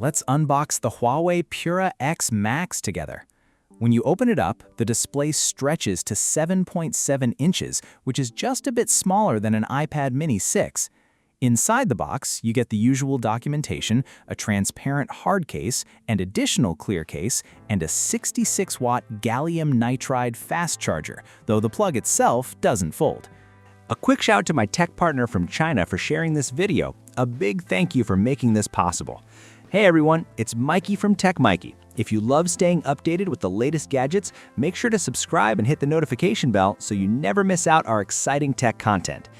let's unbox the Huawei Pura X Max together. When you open it up, the display stretches to 7.7 inches, which is just a bit smaller than an iPad mini 6. Inside the box, you get the usual documentation, a transparent hard case, and additional clear case, and a 66-watt gallium nitride fast charger, though the plug itself doesn't fold. A quick shout out to my tech partner from China for sharing this video. A big thank you for making this possible. Hey everyone, it's Maiky from techmaiky. If you love staying updated with the latest gadgets, make sure to subscribe and hit the notification bell so you never miss out our exciting tech content.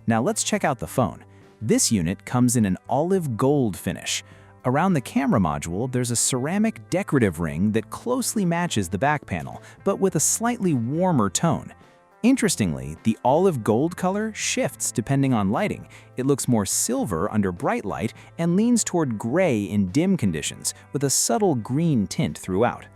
Now let's check out the phone. This unit comes in an olive gold finish. Around the camera module, there's a ceramic decorative ring that closely matches the back panel, but with a slightly warmer tone. Interestingly, the olive gold color shifts depending on lighting. It looks more silver under bright light and leans toward gray in dim conditions, with a subtle green tint throughout.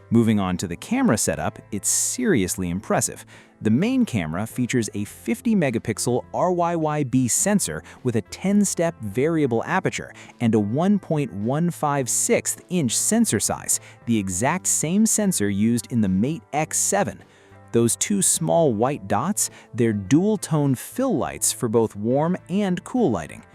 Moving on to the camera setup, it's seriously impressive. The main camera features a 50-megapixel RYYB sensor with a 10-step variable aperture and a 1.156-inch sensor size, the exact same sensor used in the Mate X7. Those two small white dots, they're dual-tone fill lights for both warm and cool lighting.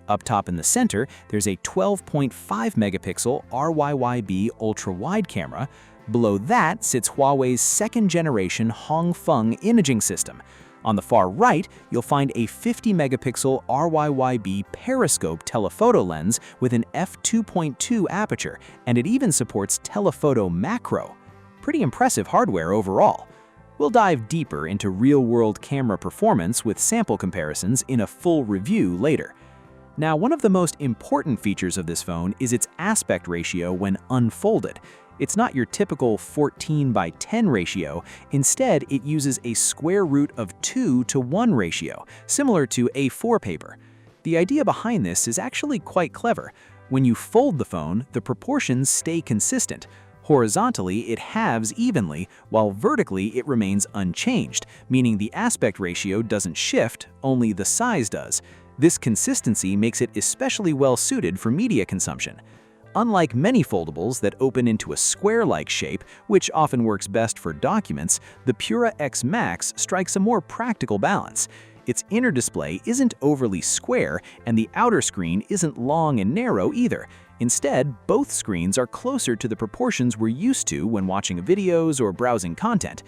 Up top in the center, there's a 12.5-megapixel RYYB ultra-wide camera. Below that sits Huawei's second-generation Hongfeng imaging system. On the far right, you'll find a 50-megapixel RYYB periscope telephoto lens with an f2.2 aperture, and it even supports telephoto macro. Pretty impressive hardware overall. We'll dive deeper into real-world camera performance with sample comparisons in a full review later. Now, one of the most important features of this phone is its aspect ratio when unfolded. It's not your typical 14:10 ratio. Instead, it uses a square root of 2:1 ratio, similar to A4 paper. The idea behind this is actually quite clever. When you fold the phone, the proportions stay consistent. Horizontally, it halves evenly, while vertically it remains unchanged, meaning the aspect ratio doesn't shift, only the size does. This consistency makes it especially well suited for media consumption. Unlike many foldables that open into a square-like shape, which often works best for documents, the Pura X Max strikes a more practical balance. Its inner display isn't overly square, and the outer screen isn't long and narrow either. Instead, both screens are closer to the proportions we're used to when watching videos or browsing content.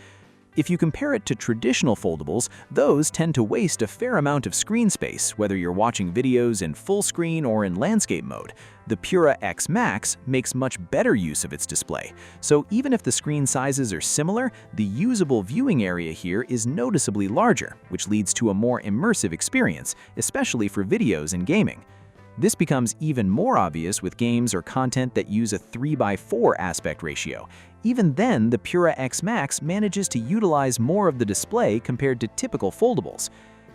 If you compare it to traditional foldables, those tend to waste a fair amount of screen space, whether you're watching videos in full screen or in landscape mode. The Pura X Max makes much better use of its display, so even if the screen sizes are similar, the usable viewing area here is noticeably larger, which leads to a more immersive experience, especially for videos and gaming. This becomes even more obvious with games or content that use a 3:4 aspect ratio. Even then, the Pura X Max manages to utilize more of the display compared to typical foldables.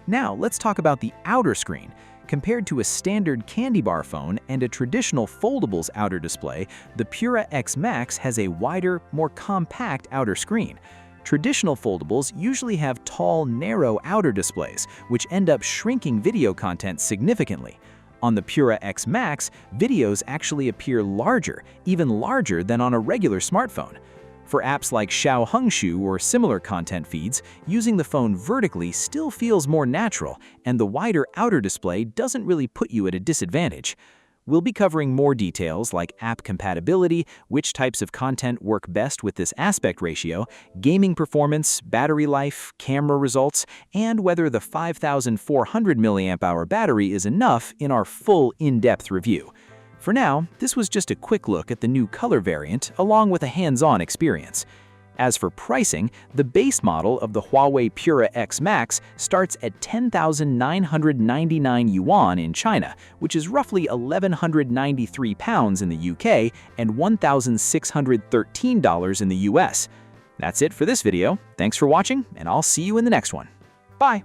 Now, let's talk about the outer screen. Compared to a standard candy bar phone and a traditional foldable's outer display, the Pura X Max has a wider, more compact outer screen. Traditional foldables usually have tall, narrow outer displays, which end up shrinking video content significantly. On the Pura X Max, videos actually appear larger, even larger than on a regular smartphone. For apps like Xiaohongshu or similar content feeds, using the phone vertically still feels more natural, and the wider outer display doesn't really put you at a disadvantage. We'll be covering more details like app compatibility, which types of content work best with this aspect ratio, gaming performance, battery life, camera results, and whether the 5,400 mAh battery is enough in our full in-depth review. For now, this was just a quick look at the new color variant along with a hands-on experience. As for pricing, the base model of the Huawei Pura X Max starts at 10,999 yuan in China, which is roughly £1,193 in the UK and $1,613 in the US. That's it for this video. Thanks for watching, and I'll see you in the next one. Bye!